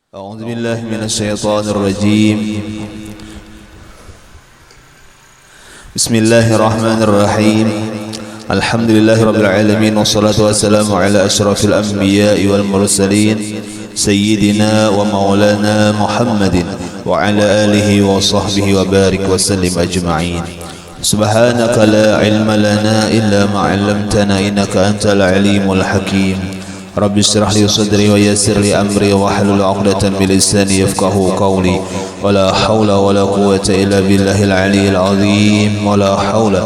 أعوذ بالله من الشيطان الرجيم. بسم الله الرحمن الرحيم. الحمد لله رب العالمين، والصلاة والسلام على أشرف الأنبياء والمرسلين سيدنا ومولانا محمد وعلى آله وصحبه وبارك وسلم أجمعين. سبحانك لا علم لنا إلا ما علمتنا إنك أنت العليم الحكيم. رب اشرح لي صدري ويسر لي أمري واحلل عقدة من لساني يفقهوا قولي. ولا حول ولا قوة إلا بالله العلي العظيم. ولا حول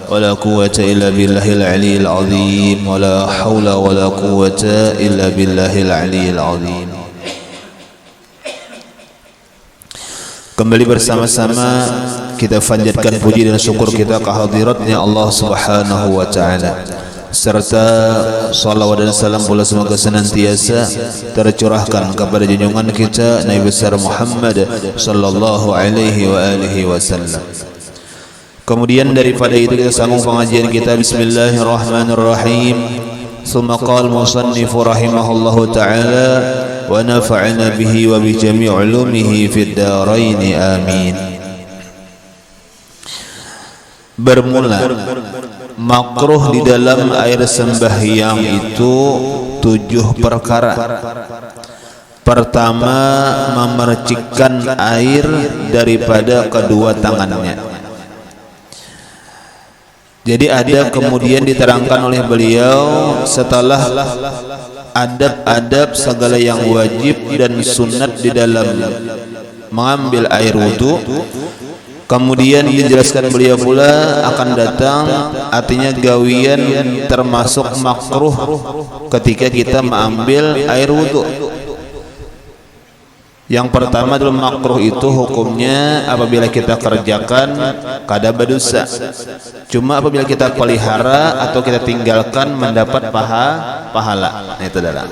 ولا قوة إلا بالله العلي العظيم. ولا حول ولا قوة إلا بالله العلي العظيم. Kembali bersama-sama kita panjatkan puji dan syukur kita kehadiratnya Allah Subhanahu wa taala, serta salawat dan salam pula semoga senantiasa tercurahkan kepada junjungan kita Nabi besar Muhammad sallallahu alaihi wa alihi wasallam. Kemudian daripada itu kita sambung pengajian kita. Bismillahirrahmanirrahim. Tsumma qala musannifu rahimahullahu taala wa nafa'ana bihi wa bi jami' ulumihi fid dharain amin. Bermula makruh di dalam air sembahyang itu 7 perkara. Pertama, memercikkan air daripada kedua tangannya. Jadi ada kemudian diterangkan oleh beliau setelah adab-adab segala yang wajib dan sunat di dalam mengambil air wudu. Kemudian dijelaskan beliau pula akan datang artinya gawian termasuk makruh ketika kita mengambil air wudu. Yang pertama dalam makruh itu hukumnya apabila kita kerjakan kada berdosa. Cuma apabila kita pelihara atau kita tinggalkan mendapat pahala. Nah, itu adalah.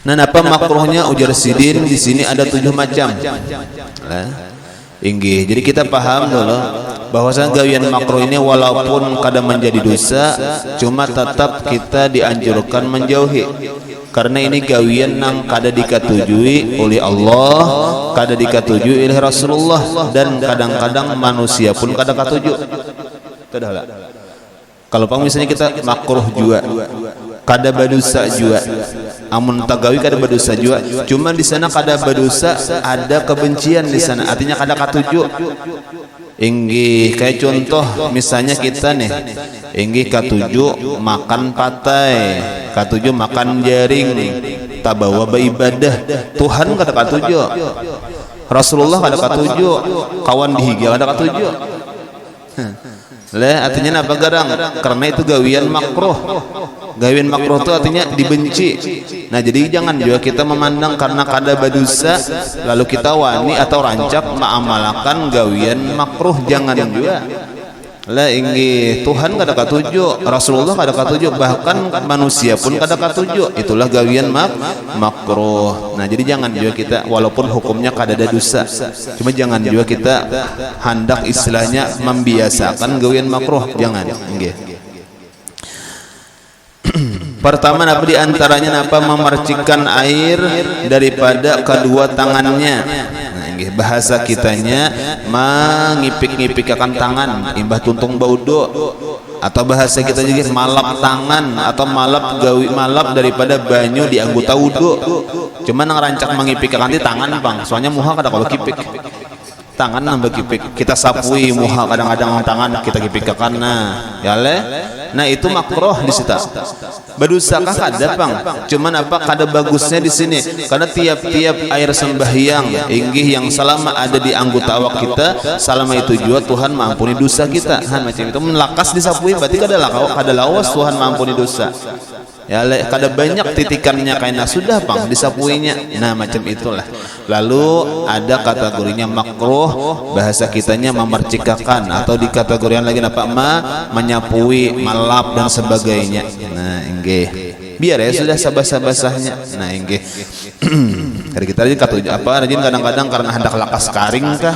Nah, apa makruhnya ujar Sidin di sini ada 7 macam. Inggih. Jadi kita paham dulu bahwasanya gawian makruh ini walaupun kadang menjadi dosa, cuma tetap kita dianjurkan menjauhi. Karena ini gawian yang kada dikatujui oleh Allah, kada dikatujui oleh Rasulullah, dan kadang-kadang manusia pun kada katuju. Kalau misalnya kita makruh juga, kada berdosa juga, amun tagawi kada berdosa juga, cuma di sana kada berdosa, ada kebencian di sana, artinya kada katuju. Inggih, kayak contoh misalnya kita nih, inggih katuju makan patai, katuju makan jaring, tak bawa beribadah, Tuhan kada katuju, Rasulullah kada katuju, kawan dihiga kada katuju. Lah artinya apa garang? Karena itu gawian makruh. Gawian makruh itu artinya dibenci. Nah, jadi jangan juga kita memandang karena kada berdosa lalu kita wani atau rancak mengamalkan gawian makruh, jangan juga. Lah inggih, Tuhan kada katuju, Rasulullah kada katuju, bahkan manusia pun kada katuju. Itulah gawian makruh. Nah, jadi jangan juga kita walaupun hukumnya kada ada dosa, cuma jangan juga kita hendak istilahnya membiasakan gawian makruh, jangan. Inggih. Pertama, apa di antaranya memercikkan air daripada kedua tangannya. Bahasa kitanya mengipik-ngipikakan tangan, imbah tuntung baudo, atau bahasa kita juga malap tangan atau malap daripada banyu di anggota wudu. Cuman ngerancak mengipikakan di tangan bang, soalnya muha kada kalau kipik tangan nambah kipik, kita sapui muha kadang-kadang tangan kita kipikakan. Nah itu makruh di situ. Berdosakah kada bang? Cuman apa kada bagusnya di sini? Karena tiap-tiap air sembahyang inggih yang selama ada di anggota awak kita, selama itu juga Tuhan mengampuni dosa kita. Macam itu melakas disapui berarti kada lawas Tuhan mengampuni dosa. Ya, kada banyak titikannya kaina sudah bang disapuinya. Nah, macam itulah. Lalu ada kategorinya makruh, bahasa kitanya memercikakan, atau di kategorian lagi menyapui, melap dan sebagainya. Nah, inggih. Biar ya sudah sabah-sabahnya. Nah, inggih. Dari kita aja katuju apa rajin kadang-kadang karena hendak lakas karing kah?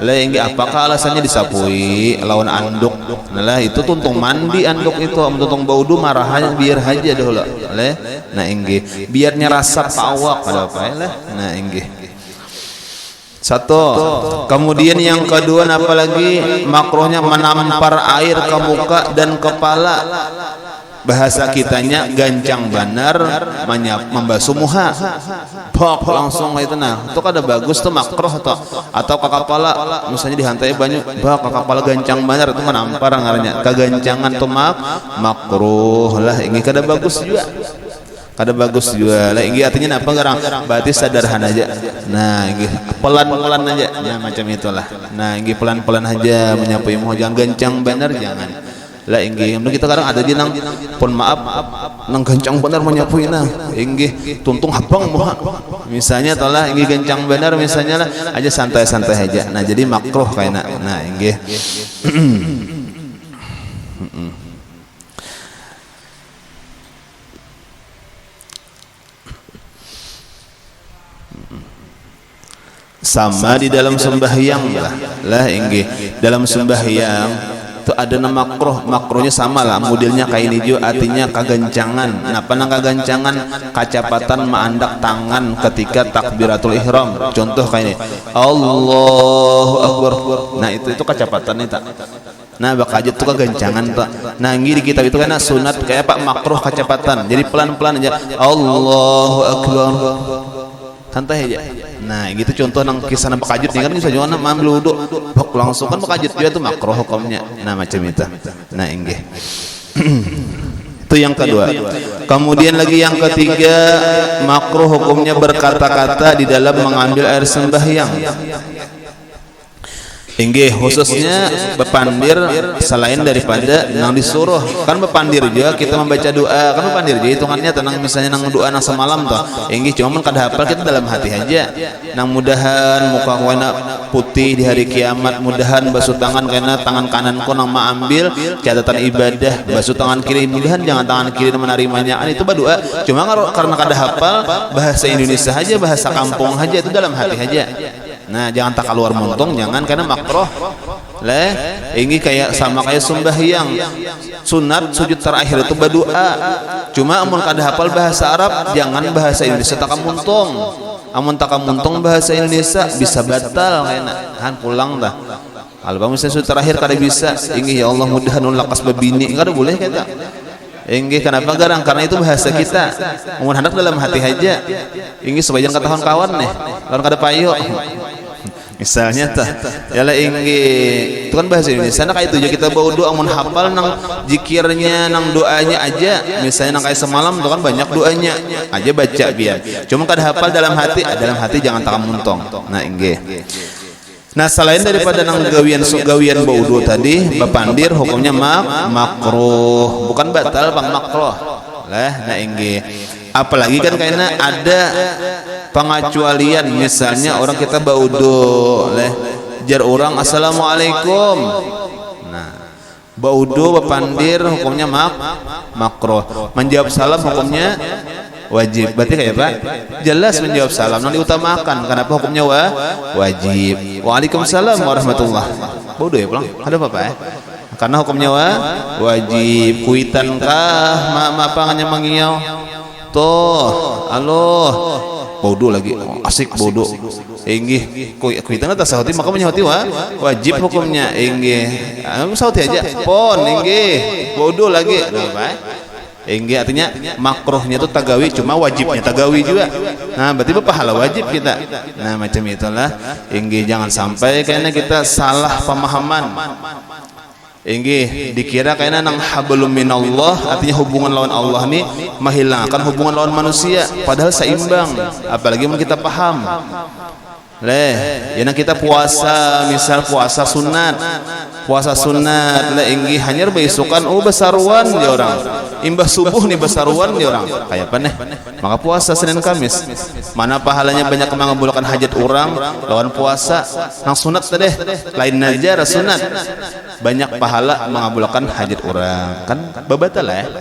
Lah inggih apakah alasannya disapui lawan anduk? Nah, itu tuntung mandi anduk itu, tuntung baudu marahannya biar aja dulu. Nah inggih biar nyerasap awak pada apa lah. Nah inggih satu. Kemudian yang kedua apalagi makruhnya menampar air ke muka dan kepala. Bahasa kitanya gancang banar membasuh muha. Pok langsung itu nah. Itu kada bagus tuh makruh atau ke kepala misalnya dihantai banyak bak ke kepala gancang banar itu menampar ngarannya. Kegancangan tuh makruh lah ini kada bagus juga. Kada bagus juga lah ini artinya apa garang berarti sederhana aja. Nah ini pelan-pelan aja ya macam itulah. Nah ini pelan-pelan aja menyapu imu jangan gancang benar jangan lah ini kita kadang ada di nang pun maaf nang gancang benar menyapu ina ini tuntung habang muha misalnya tolah ini gancang benar misalnya lah aja santai-santai aja. Nah jadi makruh kayaknya. Nah ini sama di dalam sembahyang lah inggih dalam sembahyang itu ada nama makruhnya sama lah modelnya kayak ini juga artinya kagancangan. Nah panang kagancangan kacepatan meandak tangan ketika takbiratul ihram contoh kayak ini Allahu Akbar. Nah itu kacepatan itu. Nah bakal aja tuh kegancangan tuh. Nah ini di kitab itu karena sunat kayak pak makruh kecepatan jadi pelan-pelan aja Allahu Akbar santai aja. Nah gitu contoh nang kisah nang pakajut nih kan bisa juga ambil wudhu bok langsung kan pakajut juga tuh makruh hukumnya. Nah macam itu. Nah inggih itu yang kedua. Kemudian lagi yang ketiga makruh hukumnya berkata-kata di dalam mengambil air sembahyang. Inggih khususnya bepandir selain daripada nang disuruh kan bepandir juga kita membaca doa kan bepandir juga hitungannya tenang misalnya nang doa nang semalam toh inggih cuma kada hafal kita dalam hati aja nang mudahan muka kena putih di hari kiamat mudahan basuh tangan karena tangan kananku nang ambil catatan ibadah basuh tangan kiri mudahan jangan tangan kiri menerimanya kan itu berdoa cuma karena kada hafal bahasa Indonesia aja bahasa kampung aja itu dalam hati aja. Nah jangan tak keluar muntung jangan karena makruh leh ini kayak sama kayak sembahyang sunat sujud terakhir itu berdoa cuma amun kada hafal bahasa Arab jangan bahasa Indonesia tak muntung amun tak muntung bahasa Indonesia bisa batal kayaknya kan pulang dah kalau misalnya sujud terakhir kada bisa ini ya Allah mudahan lakas babini kada boleh kata inggih kenapa garang karena itu bahasa kita amun hendak dalam hati aja inggih supaya jangan ketahuan kawan nih kalau kada payo misalnya tah yalah inggih itu kan bahasa Indonesia nah kayak itu aja kita bawa doa amun hafal nang zikirnya nang doanya aja misalnya nang kayak semalam itu kan banyak doanya aja baca biar cuma kada hafal dalam hati jangan tak muntong. Nah inggih nah selain daripada nang gawian baudu tadi bepandir hukumnya makruh bukan batal bang makruh lah. Nah inggih apalagi kan kayaknya ada pengecualian misalnya orang kita baudu leh jar orang assalamualaikum. Nah baudu bepandir hukumnya makruh menjawab salam hukumnya wajib berarti kayak apa jelas menjawab salam non diutamakan kenapa hukumnya wajib. Waalaikumsalam warahmatullah baudu ya pulang ada apa ya karena hukumnya wajib kuitan kah apa hanya mengiau toh halo baudu lagi asik baudu inggih kuitan atas sauti maka menyauti wajib hukumnya inggih sauti aja pon inggih baudu lagi apa inggih artinya makruhnya itu tagawi cuma wajibnya tagawi juga. Nah berarti pahala wajib kita. Nah macam itulah inggih jangan sampai kayaknya kita salah pemahaman inggih dikira kayaknya nang hablum minallah artinya hubungan lawan Allah nih menghilangkan hubungan lawan manusia padahal seimbang apalagi mun kita paham leh ya kita puasa misal puasa sunat lah inggih hanya beisukan besaruan dia orang imbah subuh nih besaruan dia orang kayak apa nih maka puasa Senin Kamis mana pahalanya banyak mengabulkan hajat orang lawan puasa nang sunat teh lain najar sunat banyak pahala mengabulkan hajat orang kan babatal ya.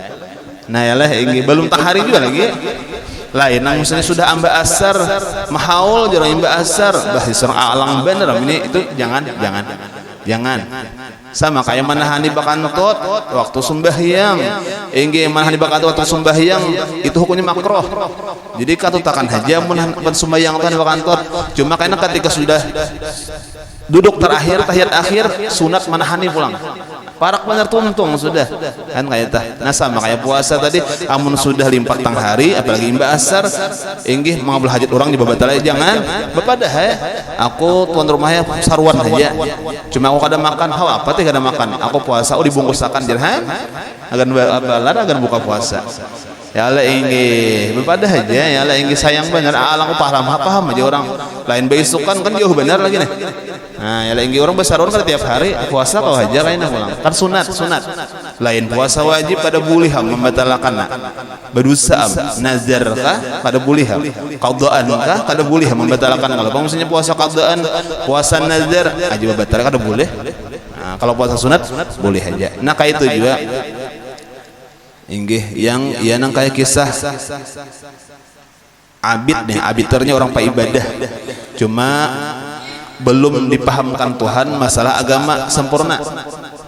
Nah yalah inggih belum tahari juga lagi lain nang misalnya sudah amba asar mahaul jarang amba asar bahasa alang bener ini itu jangan sama kayak menahani bakantut waktu sembahyang inggih manhan dibakatu atau sembahyang itu hukumnya makruh. Jadi katutakan haja mun sembahyang teh di kantor. Cuma karena ketika sudah duduk terakhir tahiyat akhir sunat manahani pulang. Parak bener tuntung sudah kan kayak tah. Nah sama kayak puasa tadi amun sudah limpat tang hari apalagi imba asar inggih mengambil hajat orang di babatalai jangan bepadah aku tuan rumahnya sarwan aja cuma aku kada makan apa teh kada makan aku puasa dibungkusakan dirham agan balar agan buka puasa ya Allah inggih bepadah aja ya Allah inggih sayang bener aku paham aja orang lain beisukan kan jauh bener lagi nih. Nah, ya lagi orang besar orang tiap hari puasa kau aja kayaknya pulang. Kan sunat. Lain puasa wajib pada buliham membatalkan. Berdosa nazar kah pada buliham. Qadaan kah pada buliham membatalkan. Kalau maksudnya puasa qadaan, puasa nazar aja batal kada boleh. Nah, kalau puasa sunat boleh aja. Nah, kayak itu juga. Inggih yang nang kayak kisah abid nih, abiternya orang pak ibadah. Cuma belum dipahamkan Tuhan masalah agama sempurna.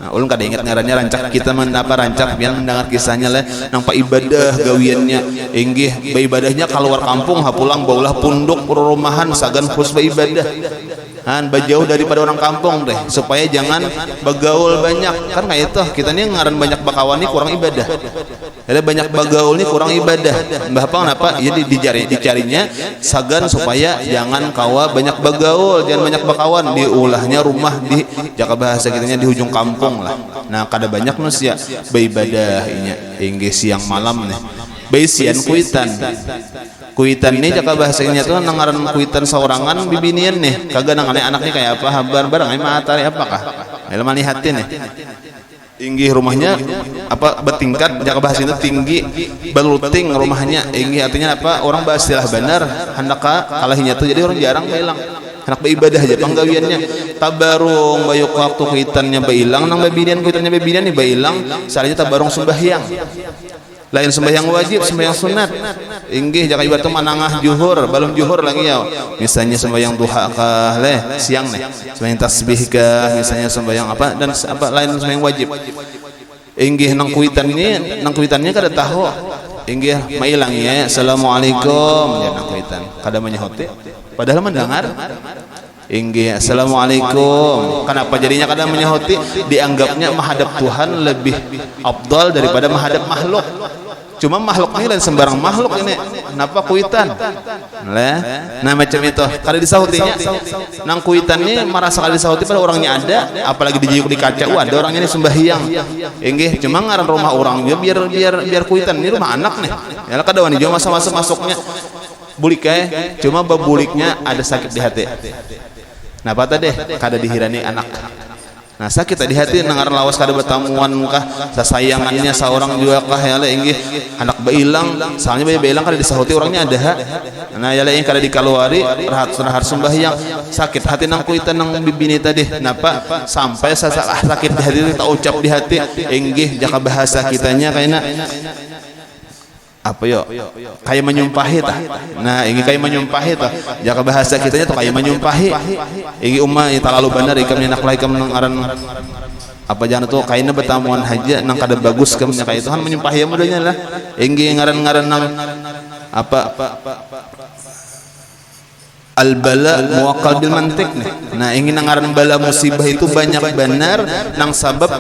Nah, ulun kada ingat ngarannya rancak kita rancak yang mendengar kisahnya lah nang pak ibadah gawiannya inggih ibadahnya keluar kampung pulang baulah punduk perumahan sagan khus ibadah. Han bajauh daripada orang kampung deh supaya jangan begaul banyak kan kayak itu kita nih ngaran banyak bakawan nih kurang ibadah ada banyak bagaul nih kurang ibadah mbah apa kenapa ya dicarinya sagan supaya jangan kawa banyak bagaul jangan banyak bakawan diulahnya rumah di jaka bahasa kitanya di ujung kampung lah nah kada banyak manusia beribadah inggih siang malam nih baisian kuitan nih jaka bahasanya tuh nangaran kuitan saurangan bibinian nih kagak nang anaknya kayak apa habar barang matahari apakah elman lihatin nih inggih rumahnya apa bertingkat jaka bahasa itu tinggi beluting rumahnya inggih artinya apa orang bahasa istilah benar hendak kalahinya tuh jadi orang jarang hilang anak beribadah aja panggawiannya tabarung bayuk waktu kuitannya bailang nang babinian kuitannya babinian nih bailang salahnya tabarung sembahyang lain sembahyang wajib sembahyang sunat inggih jaka ibarat manangah juhur balum juhur lagi ya misalnya sembahyang duha kah siang nih sembahyang tasbih kah misalnya sembahyang apa dan apa lain sembahyang wajib inggih nang kuitannya kada tahu inggih mailangnya assalamualaikum ya nang kuitan kada menyahote padahal mendengar inggih assalamualaikum kenapa jadinya kada menyahoti dianggapnya menghadap Tuhan lebih afdal daripada menghadap makhluk cuma makhluk ini lain sembarang makhluk ini kenapa kuitan nah macam itu kada disahutinya nang kuitannya merasa kada disahuti pada orangnya ada apalagi dijiuk di kaca ada orangnya ini sembahyang inggih cuma ngaran rumah orang juga biar kuitan ini rumah anak nih ya kada wani juga masa masuknya bulik cuma babuliknya ada sakit di hati nah bata deh kada dihirani anak nah sakit di hati nangaran lawas kada bertamuan kah sasayangannya seorang juga kah ya le inggih anak bailang soalnya bailang kada disahuti orangnya ada nah ya le kada dikaluari rahat sembahyang sakit hati nang kuitan nang bibini tadi napa sampai sakit di hati tak ucap di hati inggih jaka bahasa kitanya kayaknya apa yo kayak menyumpahi tah nah ini kayak menyumpahi tah jaka bahasa kitanya tuh kayak menyumpahi ini umma terlalu benar ikam nak laikam nang aran apa jangan tuh kayaknya bertamuan haja nang kada bagus kamu kayak Tuhan menyumpahi mudahnya lah ini ngaran nang apa al-bala muwakkal bil mantik nih. Nah, ingin ngaran bala musibah itu banyak benar nang sabab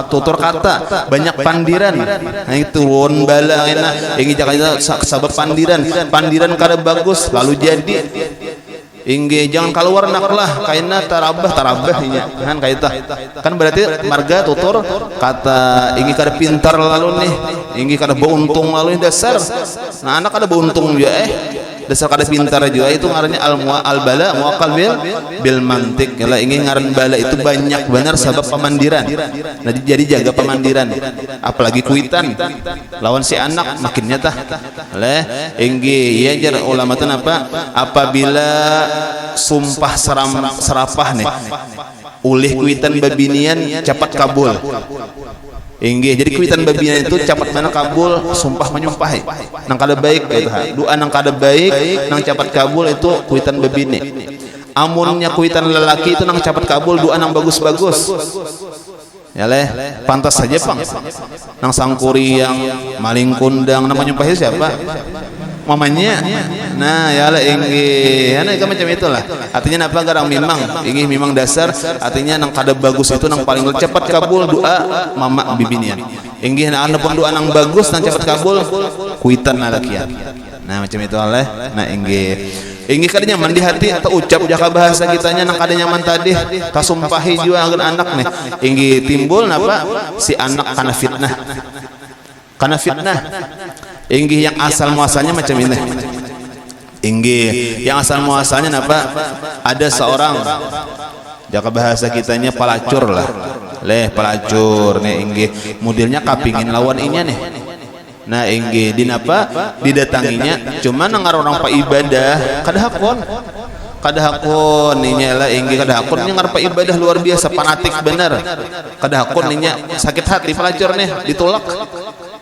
tutur kata, banyak pandiran. Nah, itu turun bala enak ingin jangan sabab pandiran kada bagus lalu jadi inggih jangan keluar naklah kaina tarabah kan kaita kan berarti marga tutur kata ingin kada pintar lalu nih ingin kada beuntung lalu dasar nah anak kada beuntung juga dasar kada pintar juga itu ngarannya al-bala muwakkal bil mantik lah ingin ngaran bala itu banyak benar sebab pemandiran nah jadi jaga pemandiran apalagi kuitan lawan si anak makin nyata leh inggi ya jar ulama tan apa apabila sumpah serapah nih ulih kuitan babinian cepat kabul inggih jadi kuitan babinian itu cepat mana kabul sumpah menyumpahi nang kada baik gitu doa nang kada baik nang cepat kabul itu kuitan babini amunnya kuitan lelaki itu nang cepat kabul doa nang bagus-bagus Ya leh, pantas saja pang. Nang sangkuri yang maling kundang namanya nyumpahi siapa? Mamanya. Nah, ya leh inggih. Ana macam itulah. Artinya apa garang memang inggih memang dasar artinya nang kada bagus itu nang paling cepat kabul doa mama bibinian. Inggih anu pun doa nang bagus nang cepat kabul kuitan lakian. Nah, macam itu leh. Nah, inggih. Inggih kada nyaman di hati atau ucap jaka bahasa kitanya nang kada nyaman tadi kasumpahi jua anak nih inggih timbul napa si anak kana fitnah inggih yang asal muasalnya macam ini inggih yang asal muasalnya napa ada seorang jaka bahasa kitanya pelacur lah pelacur nih inggih modelnya kapingin lawan inya nih. Nah, inggih dinapa didatanginya cuma nang orang pa ibadah kada hakon nya lah inggih kada hakon nya ngarep ibadah luar biasa fanatik bener kada hakon nya sakit hati pelacur nih ditolak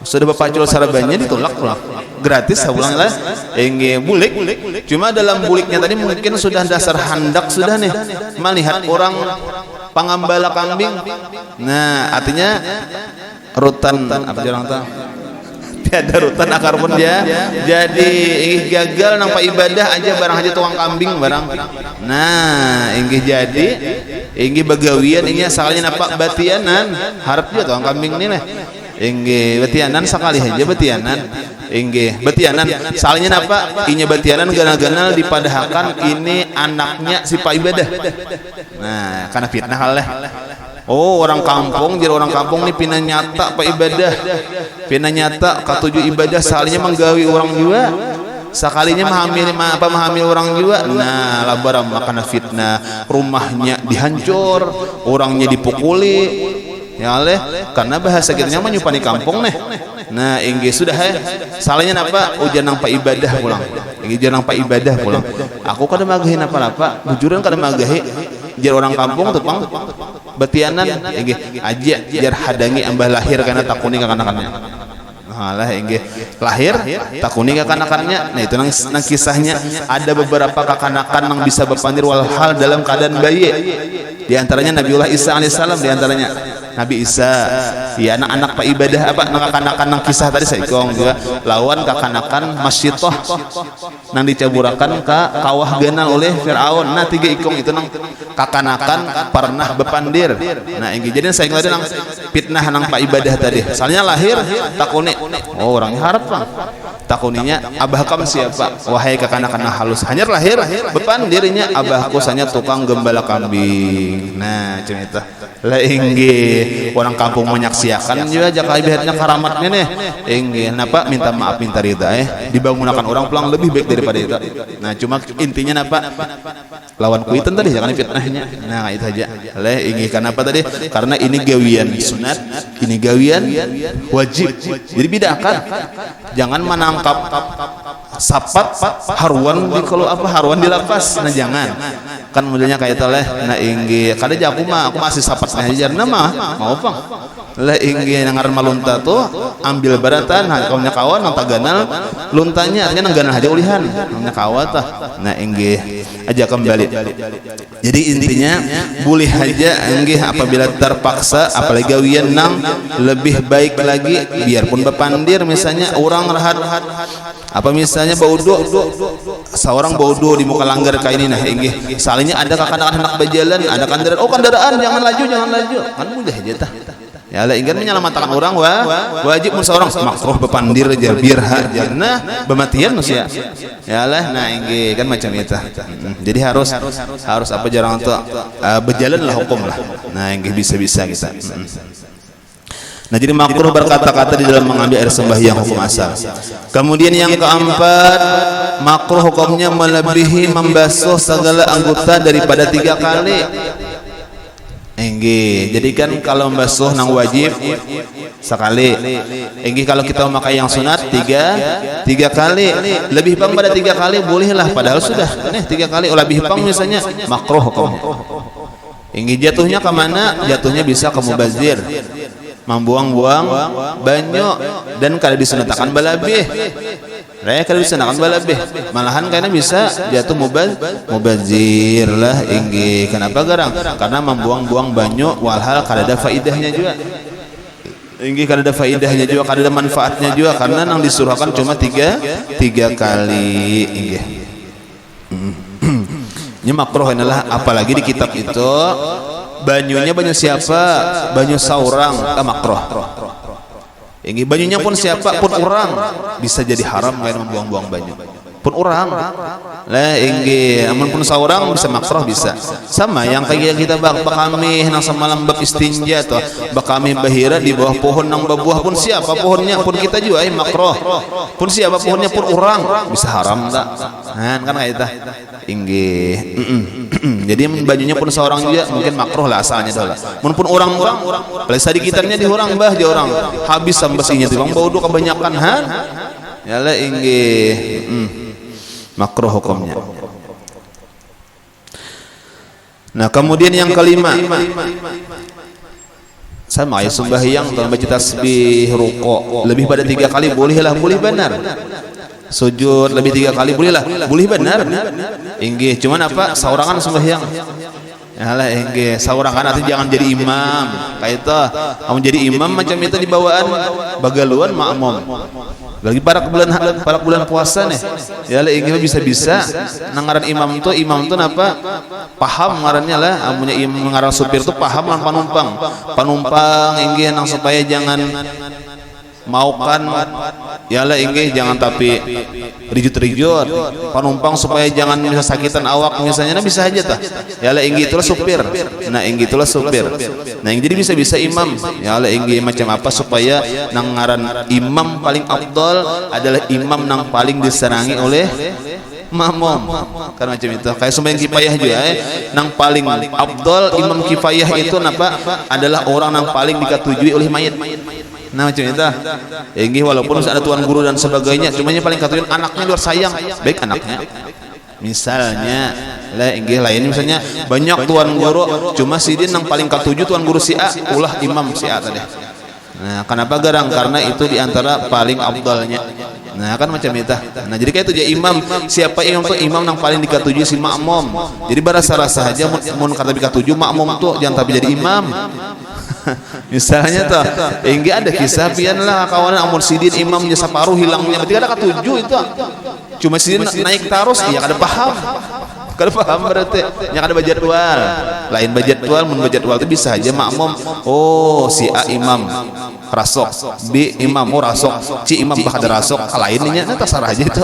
sudah bapacul sarabanya ditolak gratis ulang lah inggih bulik cuma dalam buliknya tadi mungkin sudah dasar handak sudah nih melihat orang pangambala kambing. Nah, artinya rutan apa orang tahu tiada rutan akar pun dia jadi gagal nang pa ibadah aja barang aja tukang kambing barang. Nah, inggih jadi inggih bagawian ini asalnya napa batianan harap dia tukang kambing ini lah inggih batianan sekali aja batianan inggih batianan salahnya napa inya batianan ganal-ganal dipadahkan ini anaknya si pa ibadah. Nah, karena fitnah lah. Oh, orang kampung jadi orang kampung nih pina nyata pak ibadah pina nyata katuju ibadah salahnya menggawi orang juga sekalinya memahami orang juga. Nah, labaran makana fitnah rumahnya dihancur orangnya dipukuli ya leh karena bahasa kitanya menyupani kampung nih. Nah, inggih sudah salahnya napa ujian nang pak ibadah pulang inggih ujian nang pak ibadah pulang aku kada magahi napa bujuran kada magahi jar orang kampung tuh pang batianan inggih aja jar hadangi ambah lahir karena takuni kakanakannya. Lah inggih lahir takuni kakanakannya. Nah, itu nang kisahnya ada beberapa kakanakan yang bisa berpandir walhal dalam keadaan bayi. Di antaranya Nabiullah Isa alaihissalam, di antaranya Nabi Isa. Ya, anak-anak pak ibadah apa nang kakanakan nang kisah tadi saikong juga lawan kakanakan masyitoh nang dicaburakan ka kawah ganal oleh Firaun. Nah, 3 ikong itu nang kakanakan pernah bepandir. Nah, inggih jadi saya tadi nang fitnah nang pak ibadah tadi. Soalnya lahir takuni. Oh, orangnya harap bang. Takuninya abah kam siapa? Wahai kakanakan halus. Hanyar lahir bepandirnya abahku sanya tukang gembala kambing. Nah, macam itu. Lah inggih orang kampung menyaksikan juga jaka ibadatnya karamatnya nih inggih napa minta maaf minta ridha dibangunkan orang pulang lebih baik daripada itu. Nah, cuma intinya napa lawan kuitan tadi jangan fitnahnya. Nah, itu aja lah inggih kenapa tadi karena ini gawian sunat ini gawian wajib jadi bedakan jangan menangkap sapat haruan di kalau apa haruan di lapas. Nah, jangan kan modelnya kayak itu lah. Nah, inggih kada aku masih sapat ngajar nama mau pang lah inggih nangar malunta tuh ambil baratan kaumnya kawan nang taganal luntanya artinya nang ganal aja ulihan namanya kawat tah. Nah, inggih aja kembali jadi intinya boleh aja inggih apabila terpaksa apalagi gawian nang lebih baik lagi biarpun bepandir misalnya orang rahat apa misalnya baudo seorang baudo di muka langgar kayak ini. Nah, inggih salahnya ada kakak-kakak hendak berjalan ada kendaraan jangan laju kan mudah aja tah ya lah ingin menyelamatkan orang wajib mun seorang makruh bepandir jar biar hajarna bematian manusia ya lah. Nah, inggih kan macam itu jadi harus apa jarang tuh berjalan lah hukum lah. Nah, inggih bisa kita. Nah, jadi makruh berkata-kata di dalam mengambil air sembahyang hukum asal. Kemudian yang keempat, makruh hukumnya melebihi membasuh segala anggota daripada 3 kali. Enggih, jadi kan kalau membasuh nang wajib sekali. Enggih, kalau kita memakai yang sunat 3 kali. Lebih pang pada 3 kali bolehlah padahal sudah nih 3 kali lebih pang misalnya makruh hukumnya. Enggih, jatuhnya ke mana? Jatuhnya bisa ke mubazir. Membuang-buang banyak dan kada disunatakan balabih. Kalau bisa nakan balabeh, malahan karena bisa jatuh mubazir lah inggih. Kenapa garang? Karena membuang-buang banyu walhal kada ada faidahnya juga. Inggih kada ada faidahnya juga, kada ada manfaatnya juga karena nang disuruhkan cuma tiga kali inggih. Ini makruh adalah apalagi di kitab itu banyunya banyu siapa? Banyu saurang makruh. Ini banyunya pun siapa pun orang bisa jadi haram kayak membuang-buang banyu pun orang lah inggi amun pun seorang bisa makruh bisa sama yang kayak kita bakami nang semalam bab istinja atau bakami bahira di bawah pohon nang berbuah pun siapa pohonnya pun kita juga makruh pun siapa pohonnya pun orang bisa haram tak kan kayak itu inggi jadi bajunya pun seorang juga mungkin makruh lah asalnya dah pun orang paling sadikitannya di orang bah di orang habis sambasinya tuh bang bau kebanyakan han ya lah inggi makruh hukumnya. Nah kemudian yang kelima sama ya sembahyang dalam baca tasbih ruko lebih pada 3 kali bolehlah boleh benar sujud lebih 3 kali bolehlah boleh benar inggih cuman apa saurangan sembahyang yalah inggih saurangan artinya jangan jadi imam kayak itu kamu jadi imam macam itu di bawaan bagaluan makmum lagi para bulan puasa nih yalah inggih bisa nangaran imam tuh napa paham ngarannya lah amunnya imam ngaran supir tuh paham lan panumpang inggih nang supaya jangan maukan yalah inggih jangan tapi rijut panumpang supaya jangan bisa sakitan awak misalnya bisa aja tah yalah inggih itulah supir nah inggih itulah supir nah yang jadi bisa imam yalah inggih macam apa supaya nang ngaran imam paling afdal adalah imam nang paling disenangi oleh makmum kan macam itu kayak sembahyang kifayah juga nang paling afdal imam kifayah itu napa adalah orang nang paling dikatujui oleh mayit. Nah macam itu inggih walaupun ada tuan guru dan sebagainya cuma yang paling katuin anaknya luar sayang baik anaknya misalnya lah inggih lain misalnya banyak tuan guru cuma sidin yang paling katuju tuan guru si A ulah imam si A tadi nah kenapa garang karena itu diantara paling afdalnya nah kan macam itu nah jadi kayak itu dia imam siapa imam tuh imam yang paling dikatuju si makmum jadi berasa-rasa aja mun kata dikatuju makmum tuh jangan tapi jadi imam misalnya tuh inggih ada kisah pian lah kawanan amun sidin imam jasa paruh hilangnya berarti ada ketujuh itu cuma sidin naik tarus ya kada paham berarti yang ada bajadwal lain bajadwal mun bajadwal itu bisa aja makmum oh si A imam rasok B imam oh rasok C imam bakal rasok lainnya nah terserah aja itu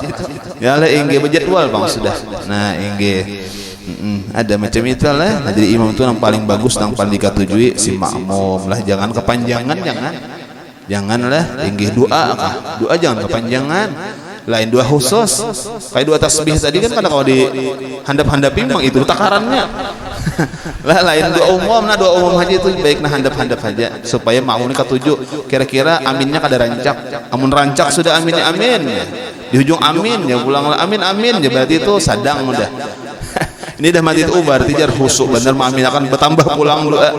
ya lah inggih bajadwal bang sudah nah inggih ada macam itu lah nah, jadi imam itu yang paling bagus yang paling dikatujui si makmum lah jangan kepanjangan janganlah inggih doa jangan kepanjangan lain doa khusus kayak doa tasbih tadi kan kalau di handap-handapi memang itu takarannya lah lain doa umum nah doa umum aja itu baik nah handap-handap aja supaya makmum ini ketujuh kira-kira aminnya kada rancak amun rancak sudah aminnya amin di ujung amin ya pulanglah amin ya berarti itu sadang udah ini dah mati itu berarti jar khusuk bener amin akan bertambah pulang doa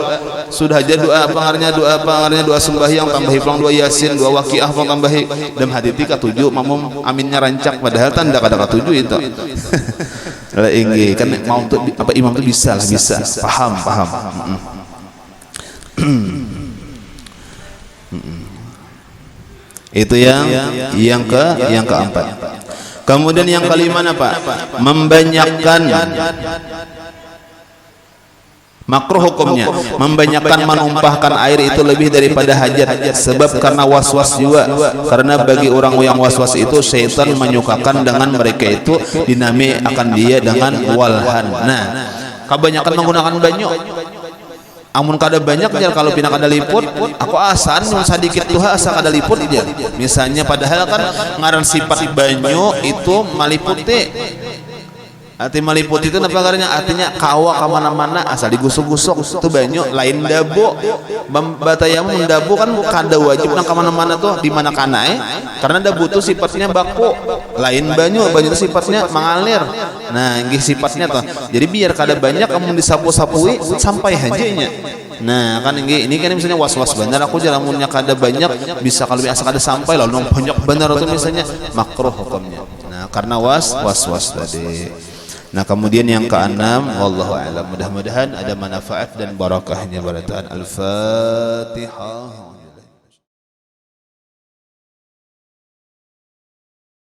sudah aja doa pangarnya doa sembahyang tambahi pulang doa yasin doa waqiah pun tambahi dan hati ketujuh makmum aminnya rancak padahal tanda kada ketujuh itu lah inggih kan mau untuk apa imam itu bisa paham itu yang keempat. Kemudian yang kelima apa? Membanyakkan makruh hukumnya membanyakkan menumpahkan air itu lebih daripada hajat sebab karena was-was juga karena bagi orang yang was-was itu syaitan menyukakan dengan mereka itu dinami akan dia dengan walhan. Nah kebanyakan menggunakan banyu amun kada banyak jar kalau pina kada liput aku asan mun sedikit tuh asa kada liput dia misalnya padahal kan ngaran sifat banyu itu maliputi Arti meliputi itu apa karena artinya kawa kemana-mana asal digusuk-gusuk itu banyak lain dabo batayamu mendabu kan kada wajib nang kemana-mana tuh di mana kana karena dabu itu sifatnya baku lain banyak itu sifatnya mengalir nah ini sifatnya tuh jadi biar kada banyak kamu disapu-sapui sampai hajanya nah kan ini kan misalnya was-was benar aku jalamunnya kada banyak bisa kalau biasa kada sampai lalu banyak benar itu misalnya makruh hukumnya nah karena was-was tadi. Nah kemudian yang keenam, wallahu a'lam, mudah-mudahan ada manfaat dan barakahnya pada Al-Fatihah.